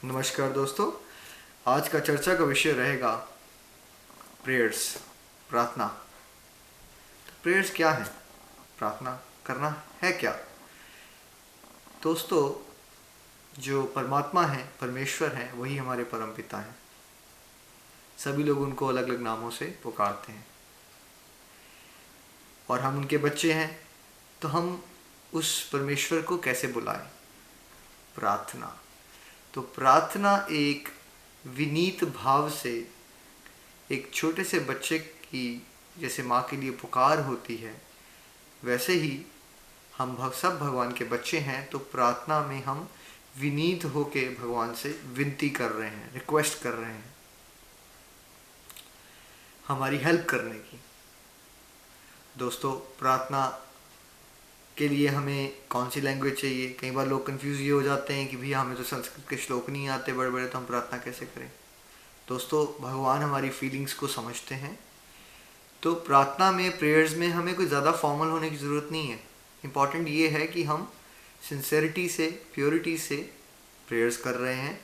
नमस्कार दोस्तों। आज का चर्चा का विषय रहेगा प्रेयर्स, प्रार्थना। तो प्रेयर्स क्या है? प्रार्थना करना है क्या? दोस्तों, जो परमात्मा है, परमेश्वर है, वही हमारे परम पिता हैं। सभी लोग उनको अलग अलग नामों से पुकारते हैं और हम उनके बच्चे हैं। तो हम उस परमेश्वर को कैसे बुलाएं? प्रार्थना। तो प्रार्थना एक विनीत भाव से, एक छोटे से बच्चे की जैसे माँ के लिए पुकार होती है, वैसे ही हम सब भगवान के बच्चे हैं। तो प्रार्थना में हम विनीत होके भगवान से विनती कर रहे हैं, रिक्वेस्ट कर रहे हैं हमारी हेल्प करने की। दोस्तों, प्रार्थना के लिए हमें कौन सी लैंग्वेज चाहिए? कई बार लोग कंफ्यूज ये हो जाते हैं कि भैया हमें तो संस्कृत के श्लोक नहीं आते बड़े बड़े, तो हम प्रार्थना कैसे करें? दोस्तों, भगवान हमारी फीलिंग्स को समझते हैं। तो प्रार्थना में, प्रेयर्स में हमें कोई ज़्यादा फॉर्मल होने की ज़रूरत नहीं है। इम्पॉर्टेंट ये है कि हम सिंसेरिटी से, प्योरिटी से प्रेयर्स कर रहे हैं।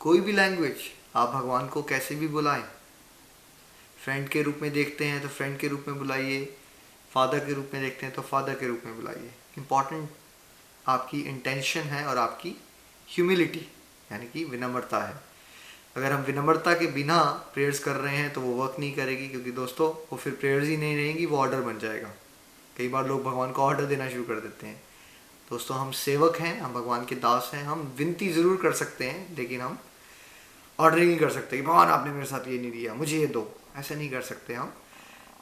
कोई भी लैंग्वेज, आप भगवान को कैसे भी बुलाएं। फ्रेंड के रूप में देखते हैं तो फ्रेंड के रूप में बुलाइए, फादर के रूप में देखते हैं तो फादर के रूप में बुलाइए। इम्पॉर्टेंट आपकी इंटेंशन है और आपकी ह्यूमिलिटी यानी कि विनम्रता है। अगर हम विनम्रता के बिना प्रेयर्स कर रहे हैं तो वो वर्क नहीं करेगी, क्योंकि दोस्तों वो फिर प्रेयर्स ही नहीं रहेंगी, वो ऑर्डर बन जाएगा। कई बार लोग भगवान को ऑर्डर देना शुरू कर देते हैं। दोस्तों, हम सेवक हैं, हम भगवान के दास हैं। हम विनती ज़रूर कर सकते हैं, लेकिन हम ऑर्डरिंग नहीं कर सकते कि भगवान आपने मेरे साथ ये नहीं दिया, मुझे ये दो। ऐसे नहीं कर सकते हम।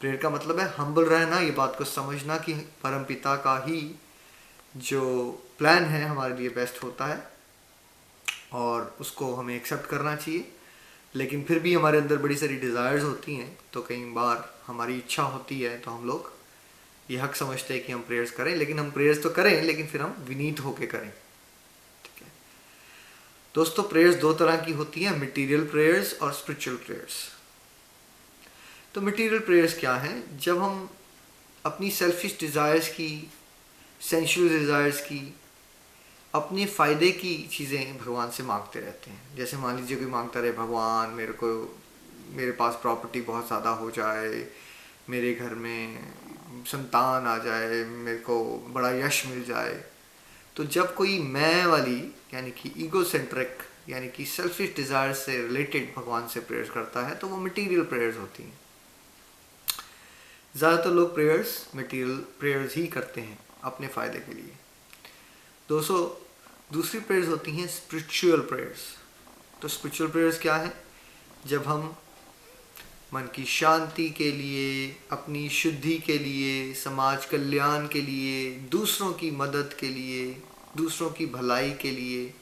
प्रेयर का मतलब है हम्बल रहना, ये बात को समझना कि परम पिता का ही जो प्लान है हमारे लिए बेस्ट होता है और उसको हमें एक्सेप्ट करना चाहिए। लेकिन फिर भी हमारे अंदर बड़ी सारी डिज़ायर्स होती हैं, तो कई बार हमारी इच्छा होती है तो हम लोग ये हक समझते हैं कि हम प्रेयर्स करें। लेकिन हम प्रेयर्स तो करें, लेकिन फिर हम विनीत होके करें। ठीक है दोस्तों, प्रेयर्स दो तरह की होती हैं, मटेरियल प्रेयर्स और स्पिरिचुअल प्रेयर्स। तो मटेरियल प्रेयर्स क्या है? जब हम अपनी सेल्फिश डिज़ायर्स की, सेंशुअल डिज़ायर्स की, अपने फ़ायदे की चीज़ें भगवान से मांगते रहते हैं। जैसे मान लीजिए कोई मांगता रहे, भगवान मेरे पास प्रॉपर्टी बहुत ज़्यादा हो जाए, मेरे घर में संतान आ जाए, मेरे को बड़ा यश मिल जाए। तो जब कोई मैं वाली यानी कि ईगो सेंट्रिक यानी कि सेल्फिश डिज़ायर से रिलेटेड भगवान से प्रेयर्स करता है तो वो मटेरियल प्रेयर्स होती हैं। ज़्यादातर लोग मटेरियल प्रेयर्स ही करते हैं अपने फ़ायदे के लिए। दोस्तों, दूसरी प्रेयर्स होती हैं स्पिरिचुअल प्रेयर्स। तो स्पिरिचुअल प्रेयर्स क्या है? जब हम मन की शांति के लिए, अपनी शुद्धि के लिए, समाज कल्याण के लिए, दूसरों की मदद के लिए, दूसरों की भलाई के लिए,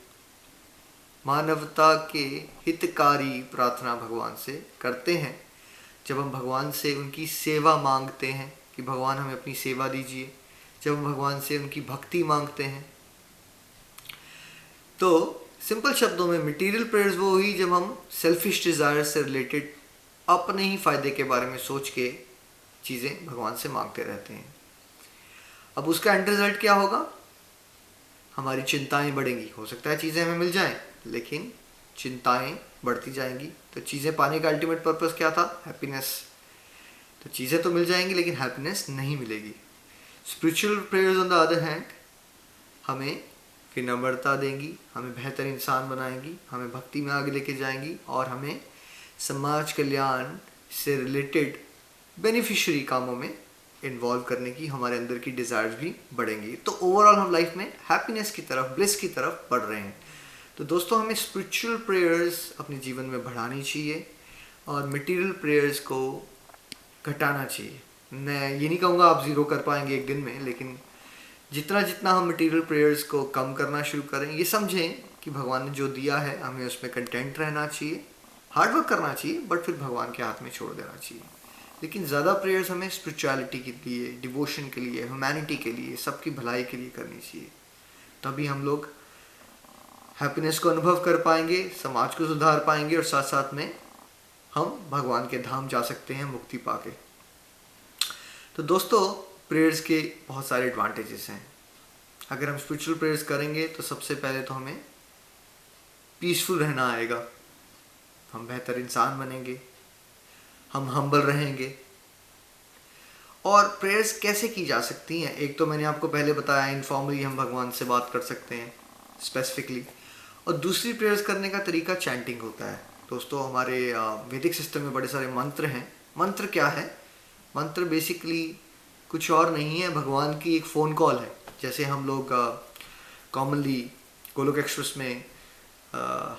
मानवता के हितकारी प्रार्थना भगवान से करते हैं। जब हम भगवान से उनकी सेवा मांगते हैं कि भगवान हमें अपनी सेवा दीजिए, जब हम भगवान से उनकी भक्ति मांगते हैं। तो सिंपल शब्दों में मटेरियल प्रेयर्स वो हुई जब हम सेल्फिश डिज़ायर से रिलेटेड अपने ही फायदे के बारे में सोच के चीज़ें भगवान से मांगते रहते हैं। अब उसका एंड रिजल्ट क्या होगा? हमारी चिंताएं बढ़ेंगी। हो सकता है चीज़ें हमें मिल जाएं, लेकिन चिंताएं बढ़ती जाएंगी। तो चीज़ें पाने का अल्टीमेट पर्पस क्या था? हैप्पीनेस। तो चीज़ें तो मिल जाएंगी, लेकिन हैप्पीनेस नहीं मिलेगी। Spiritual prayers on the other hand हमें विनम्रता देंगी, हमें बेहतर इंसान बनाएंगी, हमें भक्ति में आगे लेके जाएंगी और हमें समाज कल्याण से रिलेटेड बेनिफिशियरी कामों में इन्वॉल्व करने की हमारे अंदर की डिज़ायर्स भी बढ़ेंगी। तो ओवरऑल हम लाइफ में हैप्पीनेस की तरफ, ब्लिस की तरफ बढ़ रहे हैं। तो दोस्तों, हमें स्पिरिचुअल प्रेयर्स अपने जीवन में बढ़ानी चाहिए और मटेरियल प्रेयर्स को घटाना चाहिए। मैं ये नहीं कहूँगा आप ज़ीरो कर पाएंगे एक दिन में, लेकिन जितना जितना हम मटेरियल प्रेयर्स को कम करना शुरू करें, ये समझें कि भगवान ने जो दिया है हमें उसमें कंटेंट रहना चाहिए, हार्ड वर्क करना चाहिए, बट फिर भगवान के हाथ में छोड़ देना चाहिए। लेकिन ज़्यादा प्रेयर्स हमें स्पिरिचुअलिटी के लिए, डिवोशन के लिए, ह्यूमैनिटी के लिए, सबकी भलाई के लिए करनी चाहिए। तभी हम लोग हैप्पीनेस को अनुभव कर पाएंगे, समाज को सुधार पाएंगे और साथ साथ में हम भगवान के धाम जा सकते हैं मुक्ति पाके। तो दोस्तों, प्रेयर्स के बहुत सारे एडवांटेजेस हैं। अगर हम स्पिरिचुअल प्रेयर्स करेंगे तो सबसे पहले तो हमें पीसफुल रहना आएगा, हम बेहतर इंसान बनेंगे, हम हम्बल रहेंगे। और प्रेयर्स कैसे की जा सकती हैं? एक तो मैंने आपको पहले बताया, इनफॉर्मली हम भगवान से बात कर सकते हैं स्पेसिफिकली। और दूसरी प्रेयर्स करने का तरीका चैंटिंग होता है। दोस्तों, हमारे वैदिक सिस्टम में बड़े सारे मंत्र हैं। मंत्र क्या है? मंत्र बेसिकली कुछ और नहीं है, भगवान की एक फ़ोन कॉल है। जैसे हम लोग कॉमनली गोलोक एक्सप्रेस में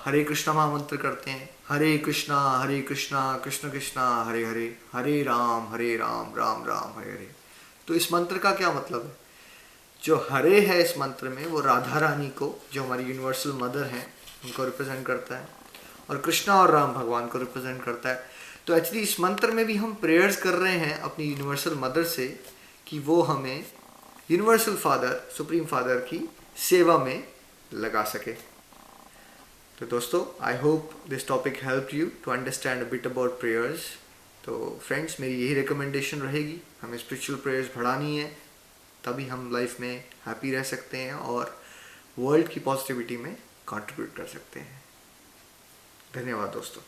हरे कृष्णा महामंत्र करते हैं, हरे कृष्णा कृष्ण कृष्णा हरे हरे, हरे राम राम राम हरे हरे। तो इस मंत्र का क्या मतलब है? जो हरे है इस मंत्र में, वो राधा रानी को, जो हमारी यूनिवर्सल मदर हैं, उनको रिप्रेजेंट करता है, और कृष्णा और राम भगवान को रिप्रेजेंट करता है। तो एक्चुअली इस मंत्र में भी हम प्रेयर्स कर रहे हैं अपनी यूनिवर्सल मदर से कि वो हमें यूनिवर्सल फादर, सुप्रीम फादर की सेवा में लगा सके। तो दोस्तों, I hope this topic help you to understand a bit about prayers. तो फ्रेंड्स, मेरी यही रिकमेंडेशन रहेगी, हमें स्पिरिचुअल प्रेयर्स बढ़ानी है, तभी हम लाइफ में हैप्पी रह सकते हैं और वर्ल्ड की पॉजिटिविटी में कंट्रीब्यूट कर सकते हैं। धन्यवाद दोस्तों।